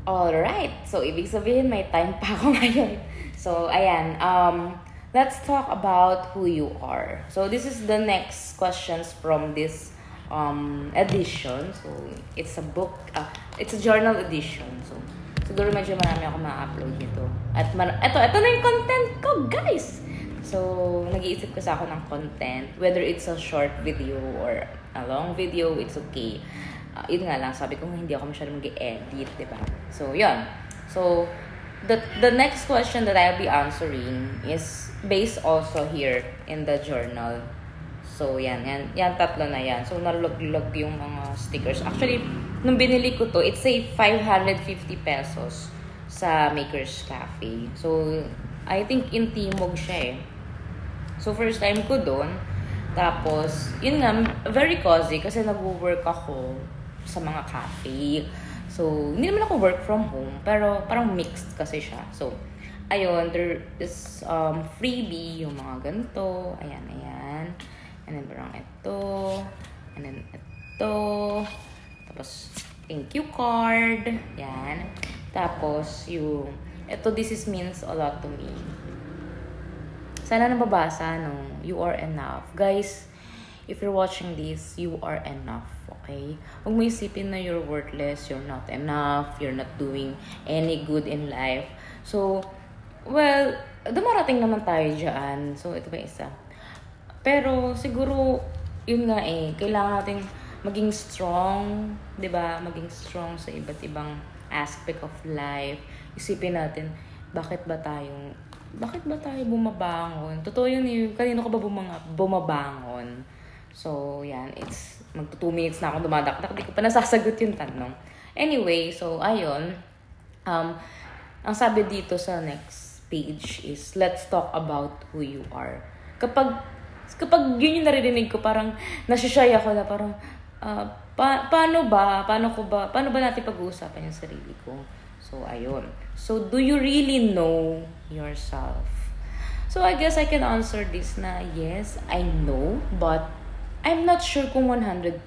Alright, so ibig sabihin may time pa ako ngayon. So, ayan, let's talk about who you are. So, this is the next questions from this edition. So, it's a book, it's a journal edition. So, siguro medyo marami ako ma-upload nito. At ito na yung content ko, guys! So, nag-iisip kasi ako ng content, whether it's a short video or a long video, it's okay. Yun nga lang, sabi ko hindi ako masyadong mag-edit, diba? So, yun. So, the next question that I'll be answering is based also here in the journal. So, yan, tatlo na yan. So, nalog-log yung mga stickers. Actually, nung binili ko to, it's a 550 pesos sa Maker's Cafe. So, I think in Timog siya eh. So, first time ko doon. Tapos, yun nga, very cozy kasi nag-work ako sa mga cafe. So, hindi naman ako work from home, pero parang mixed kasi siya. So, ayun, there is freebie, yung mga ganito. Ayan. And then, parang ito. And then, ito. Tapos, thank you card. Yan. Tapos, ito, this means a lot to me. Sana nababasa, no? You are enough. Guys, if you're watching this, you are enough, okay? Huwag mo isipin na you're worthless, you're not enough, you're not doing any good in life. So, well, dumarating naman tayo dyan. So, ito pa isa. Pero, siguro, yun nga eh, kailangan natin maging strong, diba? Maging strong sa iba't ibang aspect of life. Isipin natin, bakit ba tayo bumabangon? Totoo yun eh, kanino ka ba bumabangon? So, yan, it's magto 2 minutes na akong dumadakdak. Di ko pa nasasagot yung tanong. Anyway, so, ayun. Ang sabi dito sa next page is, let's talk about who you are. Kapag yun yung naririnig ko, parang nasishay ako na parang, paano ba natin pag-uusapan yung sarili ko? So, ayun. So, do you really know yourself? So, I guess I can answer this na, yes, I know, but I'm not sure kung 100%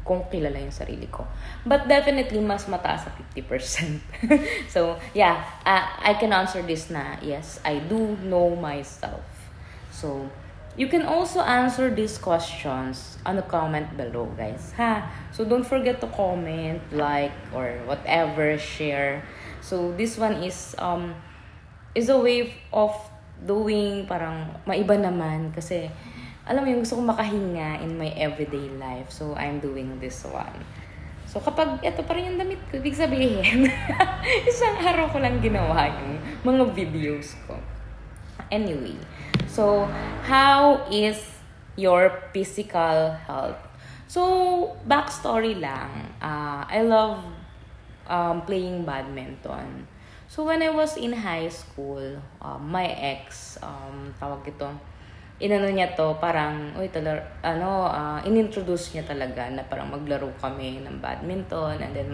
kung kilala yung sarili ko. But definitely, mas mataas sa 50%. So, yeah, I can answer this na, yes, I do know myself. So, you can also answer these questions on the comment below, guys. So, don't forget to comment, like, or whatever, share. So, this one is a way of doing parang maiba naman kasi alam mo yung gusto kong makahinga in my everyday life. So, I'm doing this one. So, kapag ito pa rin yung damit ko, ibig sabihin, isang araw ko lang ginawa yung mga videos ko. Anyway, so, how is your physical health? So, backstory lang. I love playing badminton. So, when I was in high school, my ex, tawag ito, inano niya to, parang, inintroduce niya talaga na parang maglaro kami ng badminton, and then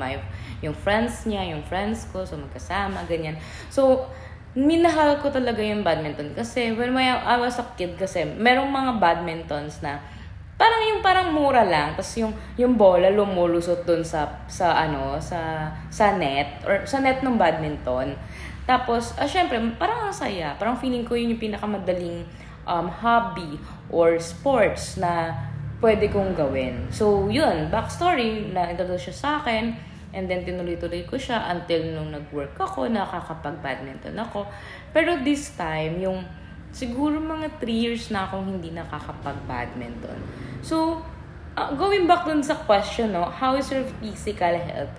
yung friends niya, yung friends ko, so magkasama, ganyan. So, minahal ko talaga yung badminton kasi when I was a kid kasi, merong mga badmintons na parang mura lang, tapos yung bola lumulusot dun sa net, or sa net ng badminton. Tapos, syempre, parang ang saya. Parang feeling ko yun yung pinakamadaling hobby or sports na pwede kong gawin. So, yun, backstory, na-introduce siya sa akin, and then tinuloy-tuloy ko siya until nung nag-work ako, nakakapag-badminton ako. Pero this time, siguro mga 3 years na akong hindi nakakapag-badminton. So, going back dun sa question, no, how is your physical health?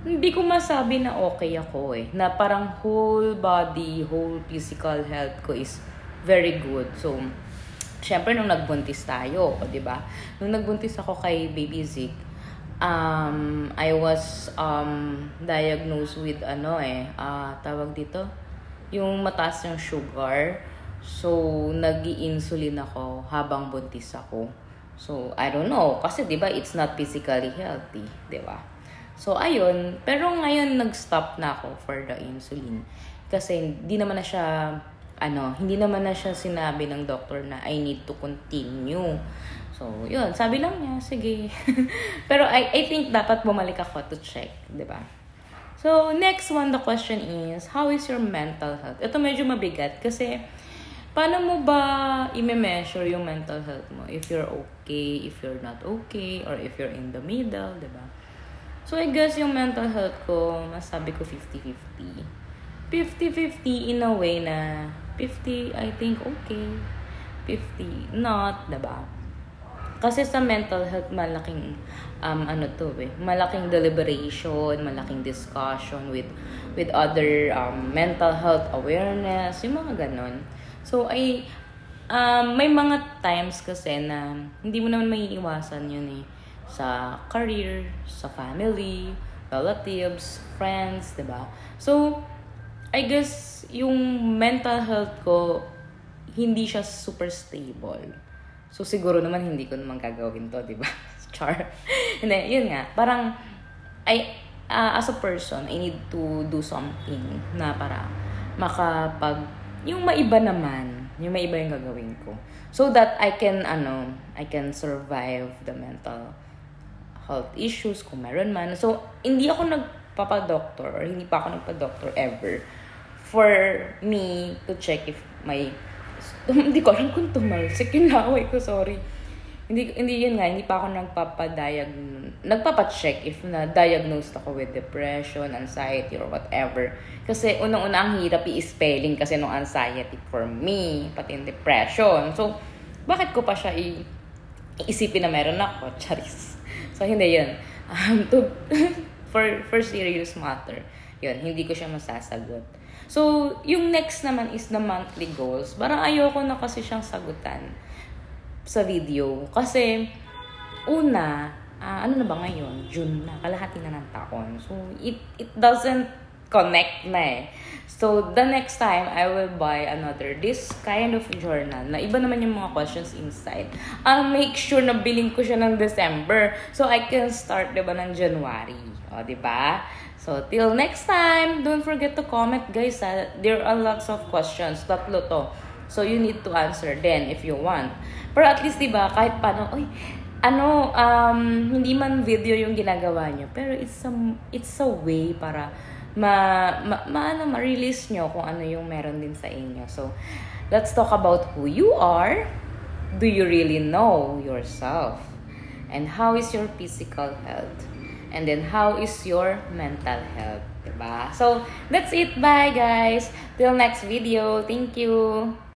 Hindi ko masabi na okay ako eh. Na parang whole body, whole physical health ko is very good. So, syempre nung nagbuntis tayo, diba? Nung nagbuntis ako kay Baby Zeke, I was diagnosed with tawag dito, yung mataas yung sugar. So, nag-i-insulin ako habang buntis ako. So, I don't know. Kasi, diba, it's not physically healthy. Diba? So, ayun. Pero ngayon, nag-stop na ako for the insulin. Kasi, hindi naman na siya sinabi ng doctor na I need to continue. So, yun. Sabi lang niya, sige. Pero, I think dapat bumalik ako to check. Diba? So, So, next one, the question is, how is your mental health? Ito medyo mabigat kasi paano mo ba i-measure yung mental health mo? If you're okay, if you're not okay, or if you're in the middle, diba? So, I guess yung mental health ko, masabi ko 50-50. 50-50 in a way na 50, I think, okay. 50, not, diba? Kasi sa mental health, malaking, malaking deliberation, malaking discussion with other mental health awareness, yung mga ganon. So, may mga times kasi na hindi mo naman maiiwasan yun eh. Sa career, sa family, relatives, friends, diba? So, I guess, yung mental health ko, hindi siya super stable. So, siguro naman hindi ko naman gagawin to, diba? Char. Hindi, yun nga. Parang, as a person, I need to do something na para yung maiba naman, yung maiba yung gagawin ko. So that I can survive the mental health issues kung meron man. So, hindi ako nagpapadoktor or hindi pa ako nagpa-doctor ever for me to check if may hindi ko alam kung tumalsik yung laway ko, sorry. Hindi yun nga, hindi pa ako nagpapa-check if na-diagnosed ako with depression, anxiety, or whatever. Kasi unang-una ang hirap i-spelling kasi nung anxiety for me, pati yung depression. So, bakit ko pa siya iisipin na meron ako? Charis. So, hindi yun. For serious matter, yun, hindi ko siya masasagot. So, yung next naman is the monthly goals. Parang ayoko na kasi siyang sagutan sa video. Kasi, una, ano na ba ngayon? June na. Kalahati na ng taon. So, it doesn't connect na eh. So, the next time, I will buy this kind of journal na iba naman yung mga questions inside. I'll make sure na bilhin ko siya ng December. So, I can start, diba, ng January. O, diba? So, till next time, don't forget to comment, guys. There are lots of questions. 3 to. So, you need to answer then if you want. Pero at least, diba, kahit paano, hindi man video yung ginagawa nyo. Pero it's a way para ma-release nyo kung ano yung meron din sa inyo. So, let's talk about who you are. Do you really know yourself? And how is your physical health? And then, how is your mental health? Diba? So, that's it. Bye, guys. Till next video. Thank you.